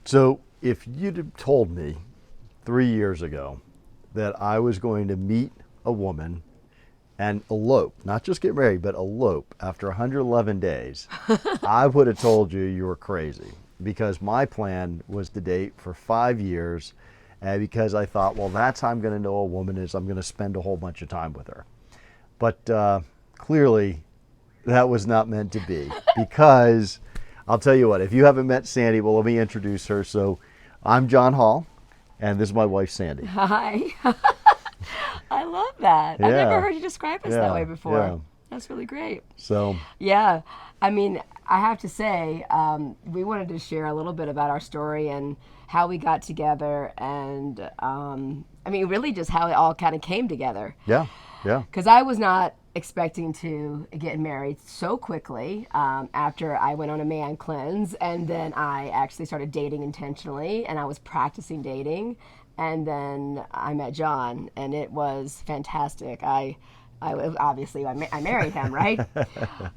So if you'd have told me 3 years ago that I was going to meet a woman and elope, not just get married, but elope after 111 days, I would have told you were crazy, because my plan was to date for 5 years, because I thought, well, that's how I'm going to know a woman, is I'm going to spend a whole bunch of time with her. But clearly that was not meant to be, because I'll tell you what, if you haven't met Sandy, well, let me introduce her. So I'm John Hall, and this is my wife, Sandy. Hi. I love that. I've never heard you describe us that way before. Yeah. That's really great. So Yeah. I mean, I have to say, we wanted to share a little bit about our story and how we got together, and I mean, really just how it all kind of came together. yeah, yeah. Because I was not expecting to get married so quickly after I went on a man cleanse, and then I actually started dating intentionally, and I was practicing dating, and then I met John, and it was fantastic. I obviously I married him, right?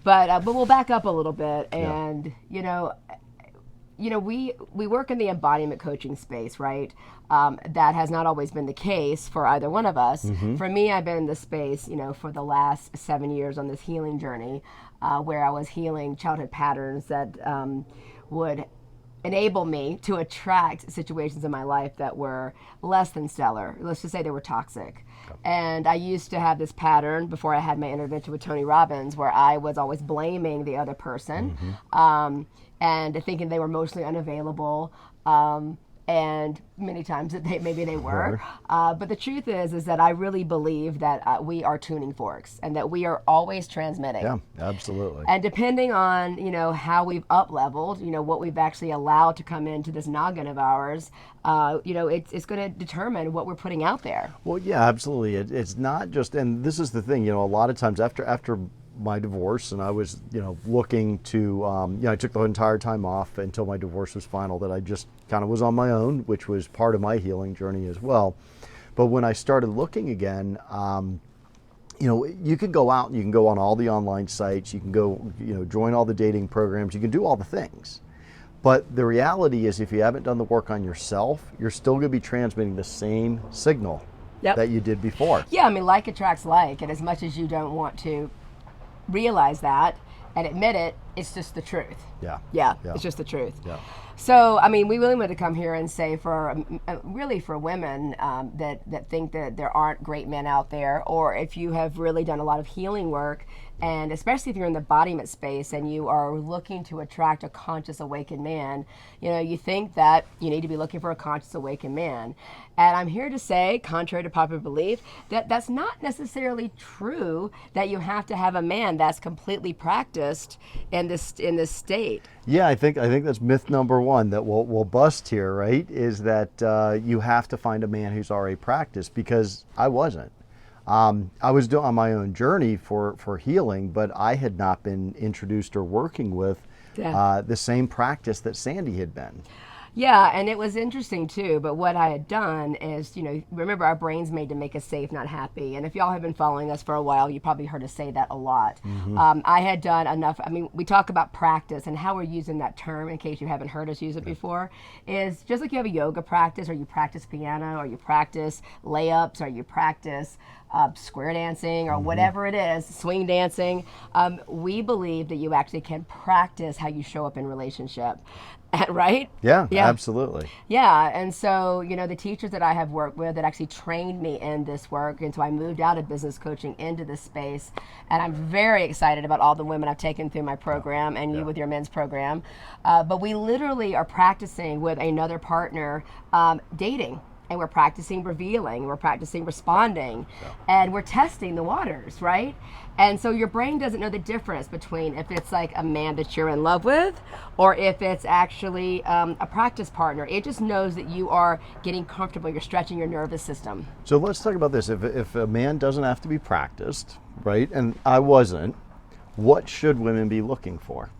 But we'll back up a little bit, and we work in the embodiment coaching space, right? That has not always been the case for either one of us. Mm-hmm. For me, I've been in this space, for the last 7 years on this healing journey, where I was healing childhood patterns that would enable me to attract situations in my life that were less than stellar. Let's just say they were toxic. And I used to have this pattern before I had my intervention with Tony Robbins, where I was always blaming the other person, and thinking they were emotionally unavailable, and many times that maybe they were. But the truth is that I really believe that we are tuning forks, and that we are always transmitting. Yeah, absolutely. And depending on, how we've up-leveled, what we've actually allowed to come into this noggin of ours, it's going to determine what we're putting out there. Well, yeah, absolutely. It's not just, and this is the thing, a lot of times after my divorce, and I was, looking to, I took the entire time off until my divorce was final, that I just kind of was on my own, which was part of my healing journey as well. But when I started looking again, you can go out and you can go on all the online sites, you can go, join all the dating programs, you can do all the things. But the reality is, if you haven't done the work on yourself, you're still going to be transmitting the same signal that you did before. Yeah, I mean, like attracts like, and as much as you don't want to realize that and admit it, it's just the truth. Yeah. It's just the truth. Yeah. So, I mean, we really wanted to come here and say really for women that think that there aren't great men out there, or if you have really done a lot of healing work, and especially if you're in the embodiment space and you are looking to attract a conscious awakened man, you think that you need to be looking for a conscious awakened man. And I'm here to say, contrary to popular belief, that that's not necessarily true, that you have to have a man that's completely practiced in this state. Yeah, I think that's myth number one that we'll bust here, right? Is that you have to find a man who's already practiced, because I wasn't. I was on my own journey for healing, but I had not been introduced or working with the same practice that Sandy had been. Yeah, and it was interesting too, but what I had done is, remember, our brain's made to make us safe, not happy. And if y'all have been following us for a while, you probably heard us say that a lot. I had done enough. I mean, we talk about practice, and how we're using that term, in case you haven't heard us use it before, is just like you have a yoga practice, or you practice piano, or you practice layups, or you practice square dancing, or whatever it is, swing dancing. We believe that you actually can practice how you show up in relationship. Right? Yeah, absolutely. Yeah, and so, the teachers that I have worked with that actually trained me in this work, and so I moved out of business coaching into this space, and I'm very excited about all the women I've taken through my program, and you with your men's program. But we literally are practicing with another partner, dating. And we're practicing revealing, we're practicing responding, and we're testing the waters, right? And so your brain doesn't know the difference between if it's like a man that you're in love with, or if it's actually a practice partner. It just knows that you are getting comfortable, you're stretching your nervous system. So let's talk about this. If a man doesn't have to be practiced, right, and I wasn't, what should women be looking for?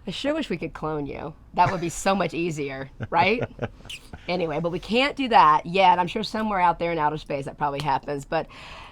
I sure wish we could clone you. That would be so much easier, right? Anyway, but we can't do that yet. I'm sure somewhere out there in outer space that probably happens. But,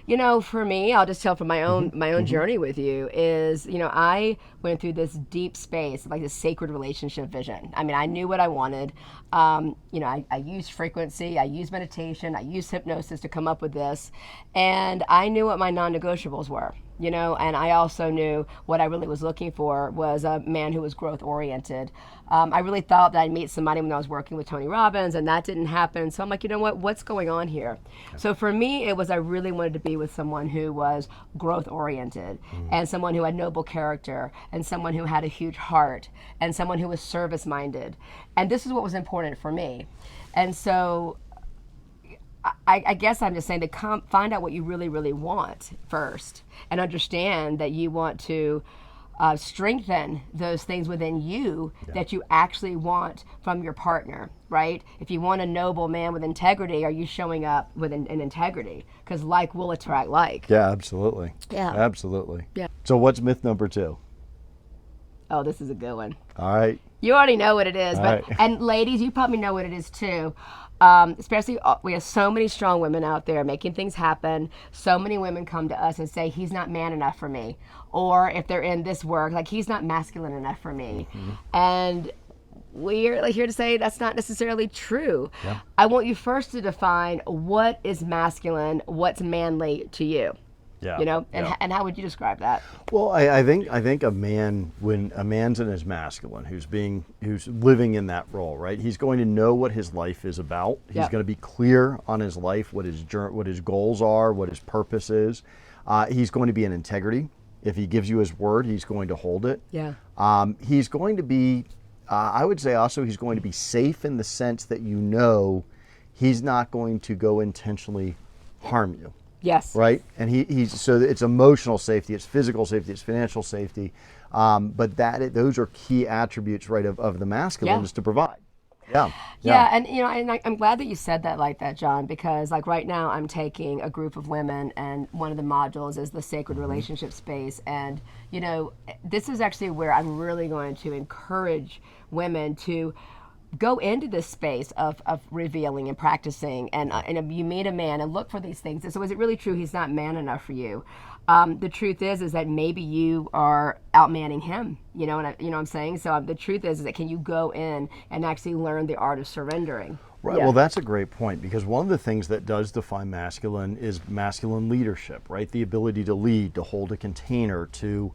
you know, for me, I'll just tell from my own journey with you is, you know, I went through this deep space, like this sacred relationship vision. I mean, I knew what I wanted. You know, I used frequency, I used meditation, I used hypnosis to come up with this, and I knew what my non-negotiables were. You know, and I also knew what I really was looking for was a man who was growth oriented. I really thought that I'd meet somebody when I was working with Tony Robbins, and that didn't happen. So I'm like, you know what? What's going on here? So for me, it was I really wanted to be with someone who was growth oriented, and someone who had noble character, and someone who had a huge heart, and someone who was service minded. And this is what was important for me. And so I guess I'm just saying to find out what you really, really want first, and understand that you want to strengthen those things within you that you actually want from your partner, right? If you want a noble man with integrity, are you showing up with an integrity? Because like will attract like. Yeah, absolutely. Yeah. Absolutely. Yeah. So what's myth number 2? Oh, this is a good one. All right. You already know what it is, All but right. and ladies, you probably know what it is too. Especially, we have so many strong women out there making things happen. So many women come to us and say, he's not man enough for me. Or if they're in this work, like, he's not masculine enough for me. And we're like here to say that's not necessarily true. Yeah. I want you first to define what is masculine, what's manly to you. Yeah. You know, and, Yeah. and how would you describe that? Well, I think a man, when a man's in his masculine, who's living in that role, right? He's going to know what his life is about. He's Yep. going to be clear on his life, what his goals are, what his purpose is. He's going to be in integrity. If he gives you his word, he's going to hold it. Yeah. He's going to be, I would say also, he's going to be safe in the sense that you know he's not going to go intentionally harm you. Yes. Right, and he's so it's emotional safety, it's physical safety, it's financial safety, but those are key attributes, right, of the masculine Yeah. is to provide. Yeah. Yeah, and you know, and I'm glad that you said that like that, John, because like right now I'm taking a group of women, and one of the modules is the sacred relationship space, and you know, this is actually where I'm really going to encourage women to go into this space of revealing and practicing, and you meet a man and look for these things. And so is it really true he's not man enough for you? The truth is that maybe you are outmanning him, you know, and you know what I'm saying? So the truth is that can you go in and actually learn the art of surrendering? Right. Yeah. Well, that's a great point, because one of the things that does define masculine is masculine leadership, right? The ability to lead, to hold a container, to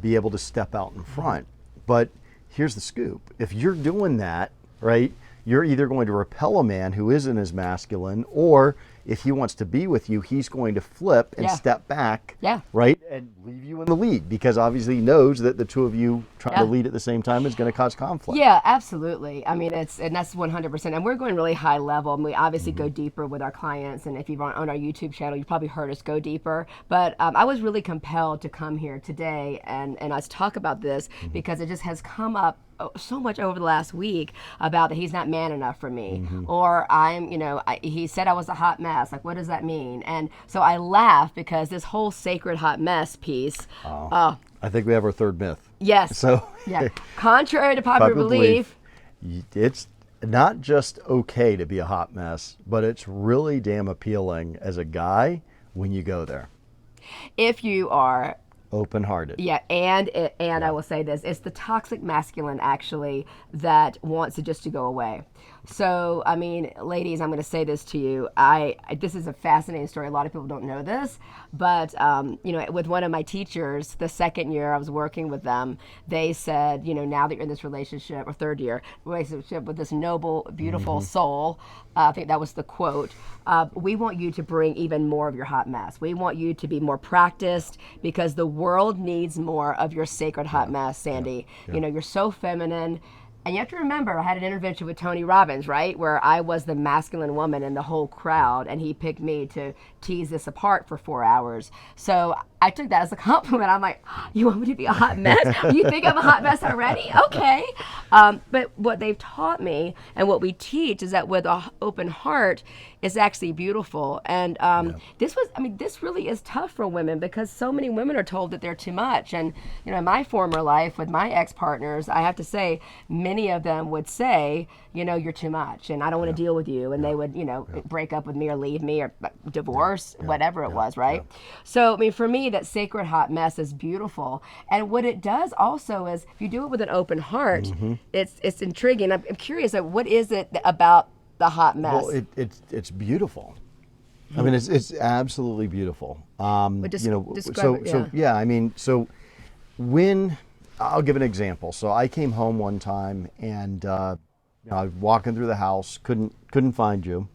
be able to step out in front. But here's the scoop. If you're doing that, right, you're either going to repel a man who isn't as masculine, or if he wants to be with you, he's going to flip and Yeah. step back, Yeah. right, and leave you in the lead, because obviously he knows that the two of you trying to Yeah. lead at the same time is going to cause conflict. Yeah, absolutely. I mean, and that's 100%. And we're going really high level, and we obviously go deeper with our clients. And if you've on our YouTube channel, you've probably heard us go deeper. But I was really compelled to come here today and us talk about this because it just has come up so much over the last week about that he's not man enough for me, or I'm, you know, he said I was a hot mess. Like, what does that mean? And so I laugh because this whole sacred hot mess piece. I think we have our third myth. Yes. So Yeah. Contrary to popular belief. It's not just okay to be a hot mess, but it's really damn appealing as a guy when you go there. If you are Open-hearted. Yeah, and I will say this: it's the toxic masculine actually that wants it just to go away. So, I mean, ladies, I'm going to say this to you. This is a fascinating story. A lot of people don't know this, but you know, with one of my teachers, the second year I was working with them, they said, you know, now that you're in this relationship, or third year relationship with this noble, beautiful soul, I think that was the quote. We want you to bring even more of your hot mess. We want you to be more practiced because the world needs more of your sacred hot mess, Sandy. You know, you're so feminine. And you have to remember, I had an intervention with Tony Robbins, right, where I was the masculine woman in the whole crowd, and he picked me to tease this apart for 4 hours. So I took that as a compliment. I'm like, you want me to be a hot mess? You think I'm a hot mess already? Okay. But what they've taught me and what we teach is that with an open heart, it's actually beautiful. And this really is tough for women because so many women are told that they're too much. And, in my former life with my ex-partners, I have to say, many of them would say, you're too much and I don't want to deal with you. And they would, break up with me or leave me or divorce, whatever it was, right? So, for me, that sacred hot mess is beautiful. And what it does also is if you do it with an open heart, it's intriguing. I'm curious, what is it about the hot mess? Well, it's beautiful. I mean, it's absolutely beautiful. So when I'll give an example. So I came home one time and I was walking through the house, couldn't find you,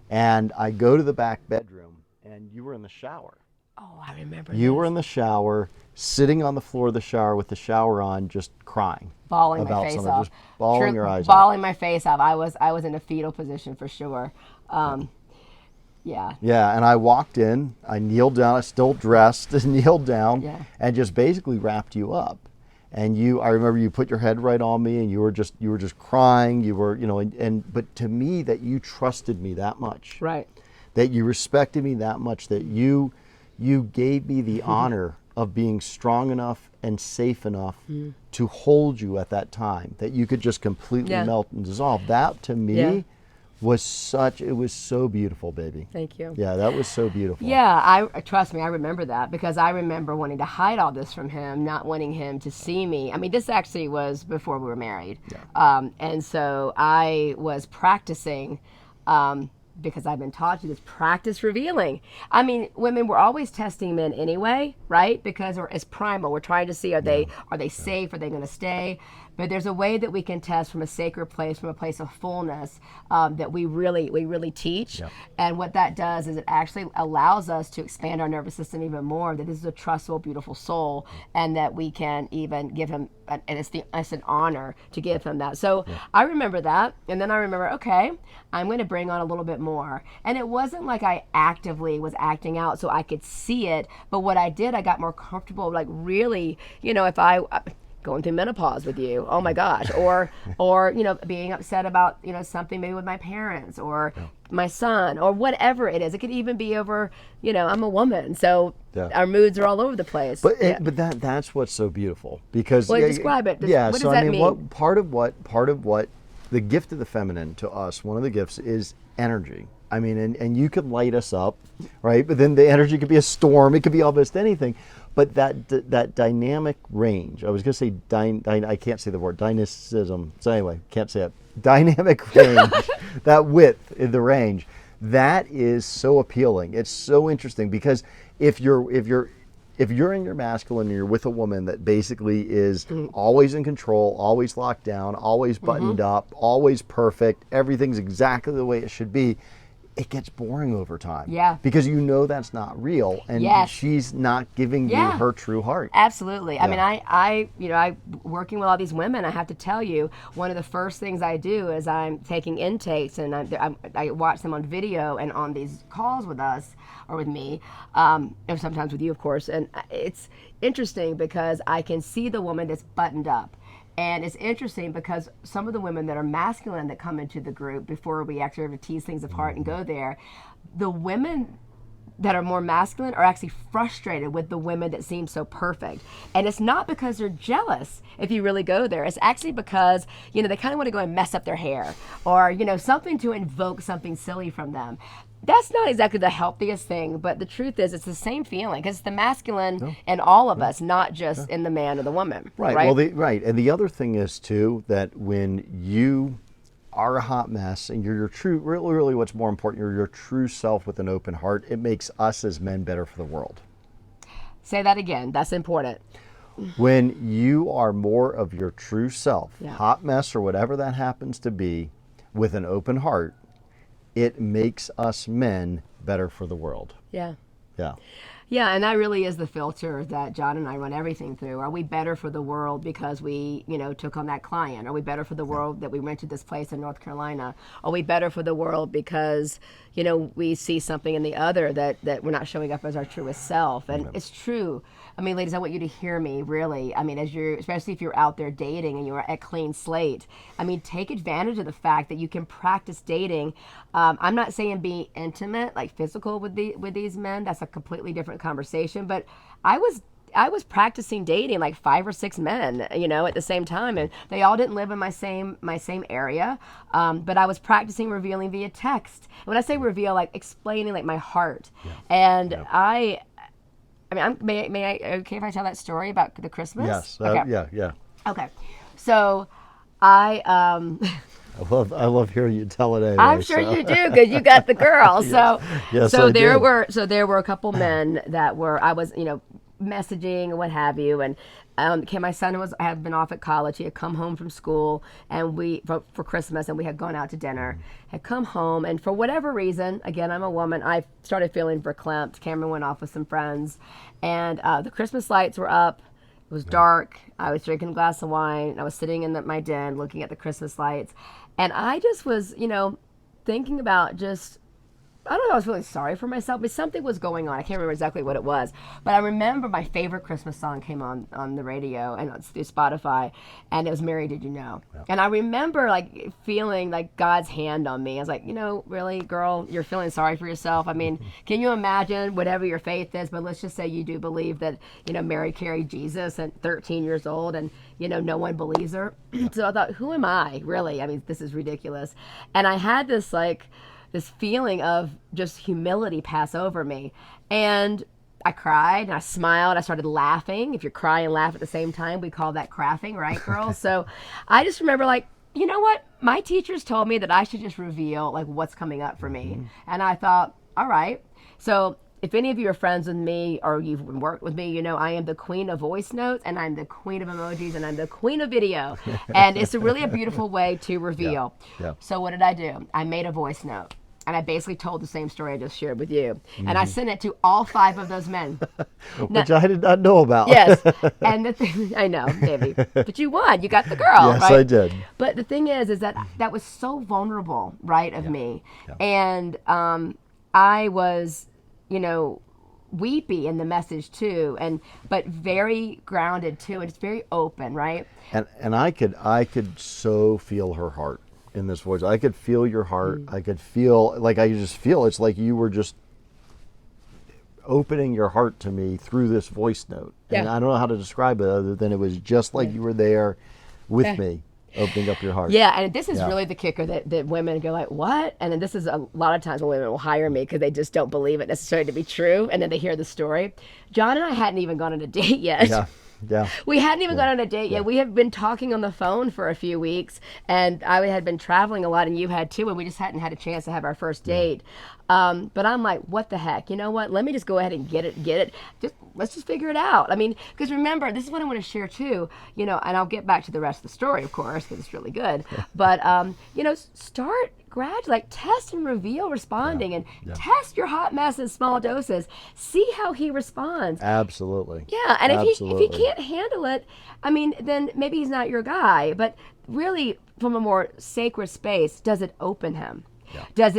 and I go to the back bedroom and you were in the shower. Oh, I remember. You were in the shower, sitting on the floor of the shower with the shower on, just crying, bawling my face off, just bawling your eyes out. Bawling my face off. I was in a fetal position for sure. Yeah. Yeah, and I walked in, I kneeled down, I still dressed, and kneeled down, and just basically wrapped you up. And I remember you put your head right on me, and you were just crying. You were, but to me, that you trusted me that much, right? That you respected me that much, that you gave me the honor of being strong enough and safe enough to hold you at that time, that you could just completely melt and dissolve. That to me was so beautiful, baby. Thank you. Yeah, that was so beautiful. Yeah, trust me, I remember that because I remember wanting to hide all this from him, not wanting him to see me. I mean, this actually was before we were married. Yeah. And so I was practicing because I've been taught to just practice revealing. I mean, women were always testing men anyway, right? Because it's primal. We're trying to see, are they safe? Are they going to stay? But there's a way that we can test from a sacred place, from a place of fullness, that we really teach. Yep. And what that does is it actually allows us to expand our nervous system even more, that this is a trustful, beautiful soul, and that we can even give him, and it's an honor to give him that. So I remember that, and then I remember, okay, I'm going to bring on a little bit more. And it wasn't like I actively was acting out so I could see it, but what I did, I got more comfortable, like really, if I going through menopause with you, oh my gosh, or being upset about something maybe with my parents or my son or whatever it is. It could even be over, I'm a woman, so our moods are all over the place. But that's what's so beautiful because describe it. What does that mean? Part of what the gift of the feminine to us, one of the gifts is energy. I mean, and you could light us up, right? But then the energy could be a storm. It could be almost anything. But that dynamic range, I was going to say, I can't say the word, dynamicism. So anyway, can't say it. Dynamic range, that width in the range, that is so appealing. It's so interesting because if you're in your masculine and you're with a woman that basically is always in control, always locked down, always buttoned up, always perfect, everything's exactly the way it should be, it gets boring over time. Yeah. Because that's not real, and she's not giving you her true heart. Absolutely. Yeah. I mean, I working with all these women, I have to tell you, one of the first things I do is I'm taking intakes, and I watch them on video and on these calls with us or with me, and sometimes with you, of course. And it's interesting because I can see the woman that's buttoned up. And it's interesting because some of the women that are masculine that come into the group before we actually ever tease things apart and go there, the women that are more masculine are actually frustrated with the women that seem so perfect. And it's not because they're jealous if you really go there. It's actually because, they kind of want to go and mess up their hair or, something to invoke something silly from them. That's not exactly the healthiest thing, but the truth is it's the same feeling because it's the masculine in all of us, not just in the man or the woman. Right. Right. Well, and the other thing is too that when you are a hot mess and you're your true, really what's more important, you're your true self with an open heart, it makes us as men better for the world. Say that again. That's important. When you are more of your true self, hot mess or whatever that happens to be, with an open heart, it makes us men better for the world. Yeah. Yeah. Yeah, and that really is the filter that John and I run everything through. Are we better for the world because we, took on that client? Are we better for the world that we rented this place in North Carolina? Are we better for the world because, we see something in the other that we're not showing up as our truest self? And it's true. I mean, ladies, I want you to hear me, really. I mean, especially if you're out there dating and you're at clean slate, I mean, take advantage of the fact that you can practice dating. I'm not saying be intimate, like physical with these men. That's a completely different conversation. But I was practicing dating like 5 or 6 men, at the same time, and they all didn't live in my same area. But I was practicing revealing via text. When I say reveal, like explaining like my heart, and I mean, may I? Okay, if I tell that story about the Christmas? Yes. Okay. Yeah. Okay. So, I I love hearing you tell it anyway. I'm sure you do because you got the girl. So, Yes, so I there did. were a couple men that I was messaging and what have you, and my son had been off at college. He had come home from school, and for Christmas, and we had gone out to dinner. Had come home, and for whatever reason, again, I'm a woman, I started feeling verklempt. Cameron went off with some friends, and the Christmas lights were up. It was dark. I was drinking a glass of wine. I was sitting in my den looking at the Christmas lights, and I just was, thinking about just, I don't know, I was feeling sorry for myself, but something was going on. I can't remember exactly what it was. But I remember my favorite Christmas song came on the radio and through Spotify, and it was Mary Did You Know? Yeah. And I remember like feeling like God's hand on me. I was like, really, girl, you're feeling sorry for yourself? I mean, can you imagine whatever your faith is, but let's just say you do believe that, Mary carried Jesus at 13 years old and, no one believes her. So I thought, who am I, really? I mean, this is ridiculous. And I had this feeling of just humility pass over me. And I cried and I smiled. I started laughing. If you cry and laugh at the same time, we call that craffing, right, girls? So I just remember like, you know what? My teachers told me that I should just reveal like what's coming up for me. And I thought, all right. So if any of you are friends with me or you've worked with me, I am the queen of voice notes, and I'm the queen of emojis, and I'm the queen of video. And it's really a beautiful way to reveal. Yeah. So what did I do? I made a voice note. And I basically told the same story I just shared with you. And I sent it to all 5 of those men. Which I did not know about. Yes. And the thing, I know, Davey. But you won. You got the girl, Yes, right? I did. But the thing is that was so vulnerable, right, of me. Yeah. And I was, weepy in the message too, but very grounded too. And it's very open, right? And I could so feel her heart in this voice. I could feel your heart. I could feel, like I could just feel, it's like you were just opening your heart to me through this voice note. And I don't know how to describe it other than it was just like you were there with me, opening up your heart. Yeah, and this is really the kicker that women go like, what? And then this is a lot of times when women will hire me because they just don't believe it necessarily to be true, and then they hear the story. John and I hadn't even gone on a date yet. Yeah. We hadn't even gone on a date yet. We have been talking on the phone for a few weeks, and I had been traveling a lot, and you had too, and we just hadn't had a chance to have our first date. But I'm like, what the heck? You know what? Let me just go ahead and get it. Let's just figure it out. I mean, because remember, this is what I want to share too, and I'll get back to the rest of the story, of course, because it's really good. But, start gradually, like test and reveal responding and test your hot mess in small doses. See how he responds. Absolutely. Yeah, and if he can't handle it, I mean, then maybe he's not your guy. But really, from a more sacred space, does it open him? Yeah. Does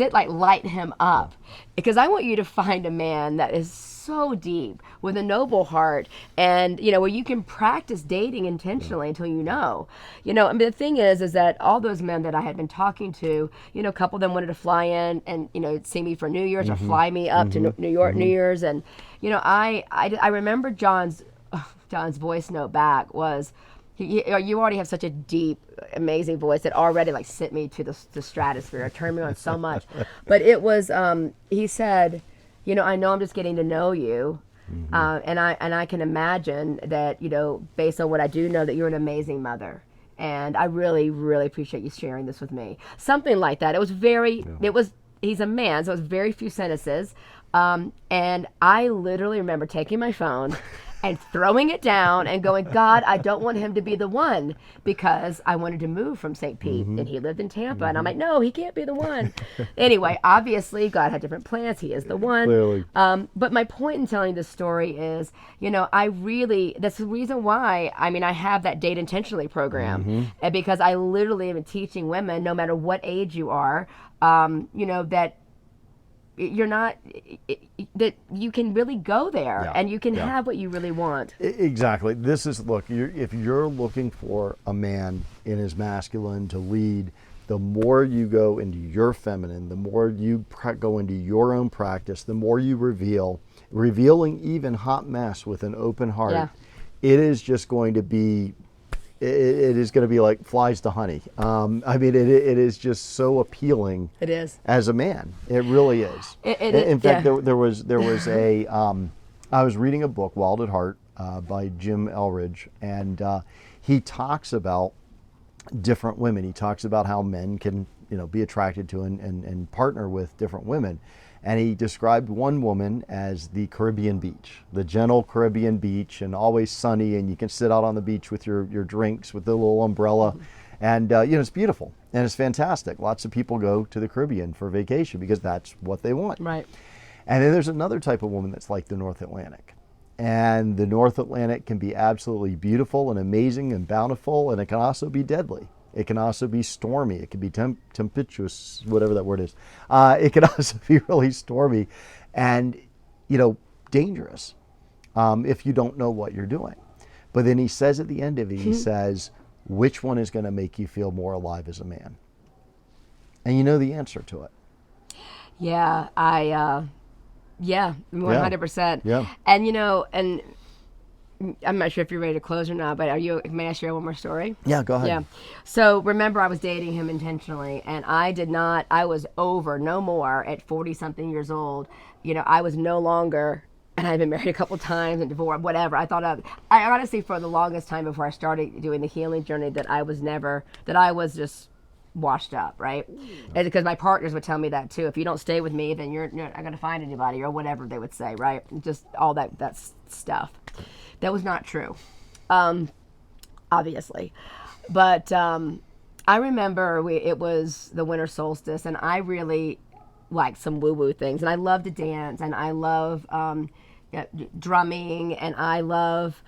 it like light him up? Because I want you to find a man that is so deep with a noble heart, and where you can practice dating intentionally until I mean, the thing is that all those men that I had been talking to, a couple of them wanted to fly in and see me for New Year's or fly me up to New York New Year's, and I remember John's voice note back was, you already have such a deep, amazing voice that already like sent me to the stratosphere. It turned me on so much. But it was, he said, I know I'm just getting to know you, and I can imagine that, based on what I do know, that you're an amazing mother. And I really, really appreciate you sharing this with me. Something like that. It was he's a man, so it was very few sentences. And I literally remember taking my phone and throwing it down and going, God, I don't want him to be the one, because I wanted to move from St. Pete and he lived in Tampa. And I'm like, no, he can't be the one. Anyway, obviously, God had different plans. He is the one. Clearly. But my point in telling this story is, that's the reason why, I have that Date Intentionally program. And because I literally am teaching women, no matter what age you are, that you're not, that you can really go there and you can have what you really want. Exactly. This is, look, if you're looking for a man in his masculine to lead, the more you go into your feminine, the more you go into your own practice, the more you revealing even hot mess with an open heart, it is just going to be, it is going to be like flies to honey. It is just so appealing. It is. As a man, it really is. In fact, there was a, I was reading a book, Wild at Heart, by Jim Elridge, and he talks about different women. He talks about how men can, be attracted to and partner with different women. And he described one woman as the Caribbean beach, the gentle Caribbean beach, and always sunny, and you can sit out on the beach with your drinks with the little umbrella. And, it's beautiful and it's fantastic. Lots of people go to the Caribbean for vacation because that's what they want. Right. And then there's another type of woman that's like the North Atlantic. And the North Atlantic can be absolutely beautiful and amazing and bountiful, and it can also be deadly. It can also be stormy. It can be tempestuous, whatever that word is. It can also be really stormy and, dangerous if you don't know what you're doing. But then he says at the end of it, he says, which one is going to make you feel more alive as a man? And you know the answer to it. Yeah, 100%. Yeah. And, I'm not sure if you're ready to close or not, but may I share one more story? Yeah, go ahead. Yeah. So remember, I was dating him intentionally, and I was over, no more at 40 something years old. I was no longer, and I'd been married a couple times and divorced, whatever. I honestly, for the longest time before I started doing the healing journey, that I was just washed up, right? And because my partners would tell me that too. If you don't stay with me, then you're not going to find anybody, or whatever they would say, right? Just all that stuff. That was not true, obviously. But I remember it was the winter solstice, and I really liked some woo-woo things. And I love to dance, and I love drumming, and I love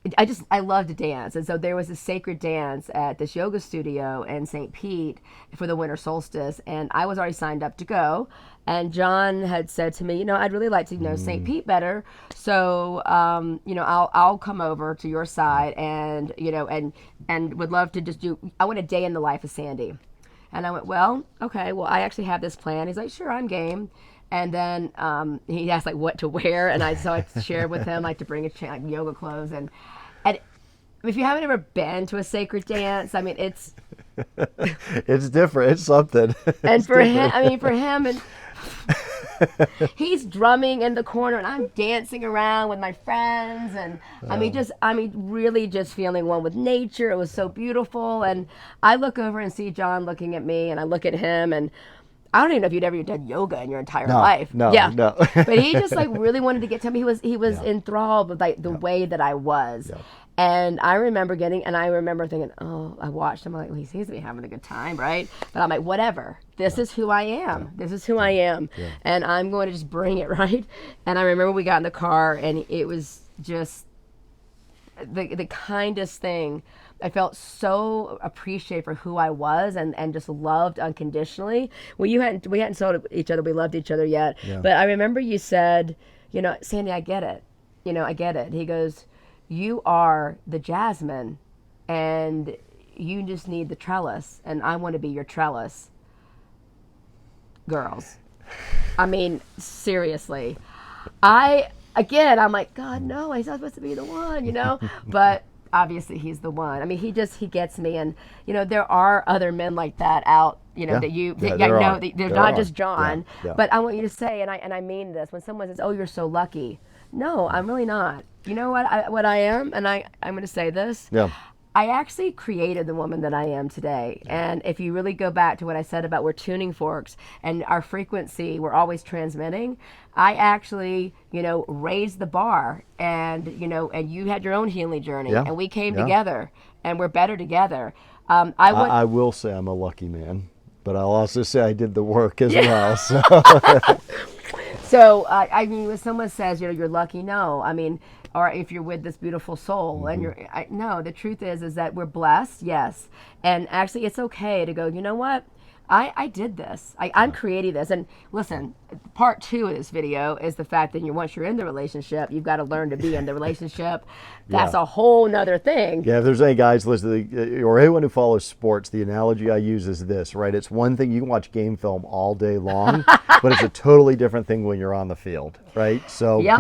to dance. And so there was a sacred dance at this yoga studio in St. Pete for the winter solstice, and I was already signed up to go. And John had said to me, I'd really like to know St. Pete better. So, I'll come over to your side and would love to I want a day in the life of Sandy. And I went, well, okay, well, I actually have this plan. He's like, sure, I'm game. And then he asked what to wear, and I shared with him to bring yoga clothes, and if you haven't ever been to a sacred dance, it's it's different. It's something. And for him, and he's drumming in the corner, and I'm dancing around with my friends, and really just feeling one with nature. It was so beautiful, and I look over and see John looking at me, and I look at him, and I don't even know if you'd ever done yoga in your entire life. No. But he just really wanted to get to me. He was enthralled with the way that I was. Yeah. And I remember thinking, oh, I watched him. I'm like, well, he seems to be having a good time, right? But I'm like, whatever. This is who I am. Yeah. This is who I am. Yeah. And I'm going to just bring it, right? And I remember we got in the car, and it was just the kindest thing. I felt so appreciated for who I was and just loved unconditionally. Well, we hadn't told each other we loved each other yet. Yeah. But I remember you said, Sandy, I get it. I get it. He goes, you are the jasmine, and you just need the trellis, and I want to be your trellis. Girls. Seriously. I'm like, God, no, he's not supposed to be the one, But obviously he's the one. He gets me, and there are other men like that out, there's not just John. Yeah. But I want you to say, and I mean this, when someone says, oh, you're so lucky. No, I'm really not. You know what I am, and I'm going to say this. Yeah. I actually created the woman that I am today. And if you really go back to what I said about we're tuning forks and our frequency, we're always transmitting. I actually, raised the bar, and and you had your own healing journey, Yeah. and we came Yeah. together, and we're better together. I will say I'm a lucky man, but I'll also say I did the work as well. So So, I mean, when someone says, you're lucky, no. I mean, or if you're with this beautiful soul, and no, the truth is that we're blessed, yes. And actually, it's okay to go, you know what? I did this. I'm creating this. And listen, part 2 of this video is the fact that once you're in the relationship, you've got to learn to be in the relationship. That's Yeah. a whole nother thing. Yeah, if there's any guys listening, or anyone who follows sports, the analogy I use is this, right? It's one thing, you can watch game film all day long, but it's a totally different thing when you're on the field, right? So Yep.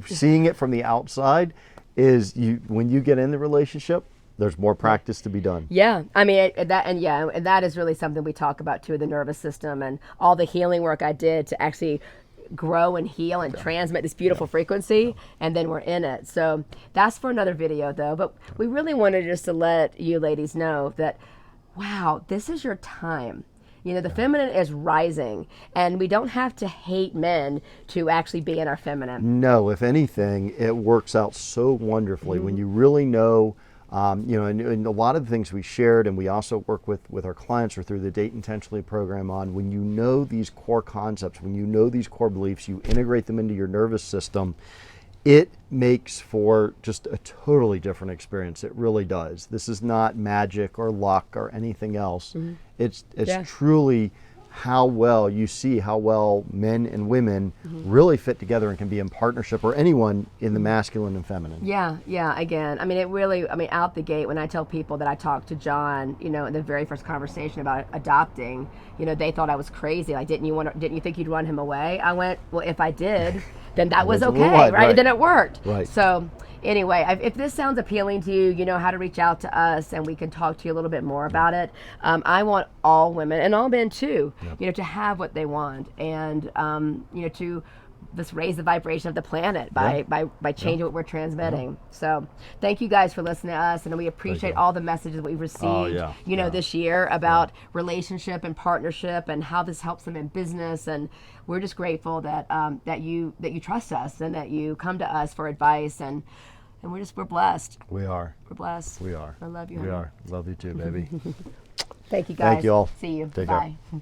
seeing it from the outside is when you get in the relationship, there's more practice to be done. Yeah, I mean and that is really something we talk about too, the nervous system and all the healing work I did to actually grow and heal and transmit this beautiful frequency, and then we're in it. So that's for another video though. But we really wanted just to let you ladies know that, wow, this is your time. The feminine is rising, and we don't have to hate men to actually be in our feminine. No, if anything, it works out so wonderfully when you really know. And a lot of the things we shared, and we also work with our clients or through the Date Intentionally program on, when you know these core concepts, when you know these core beliefs, you integrate them into your nervous system, it makes for just a totally different experience. It really does. This is not magic or luck or anything else. It's truly how well men and women really fit together and can be in partnership, or anyone in the masculine and feminine. Yeah, again, I mean, out the gate, when I tell people that I talked to John, in the very first conversation about adopting, they thought I was crazy. Like, didn't you think you'd run him away? I went, well, if I did, then that was okay, right? Then it worked. Right. So anyway, if this sounds appealing to you, you know how to reach out to us, and we can talk to you a little bit more about it. I want all women, and all men too, to have what they want, and to just raise the vibration of the planet by changing what we're transmitting. So thank you guys for listening to us, and we appreciate all the messages that we've received this year about relationship and partnership and how this helps them in business. And we're just grateful that that you trust us and that you come to us for advice, and we're blessed. We're blessed. We are. I love you, We honey. are. Love you too, baby. Thank you guys. Thank you all. See you. Take Bye. care.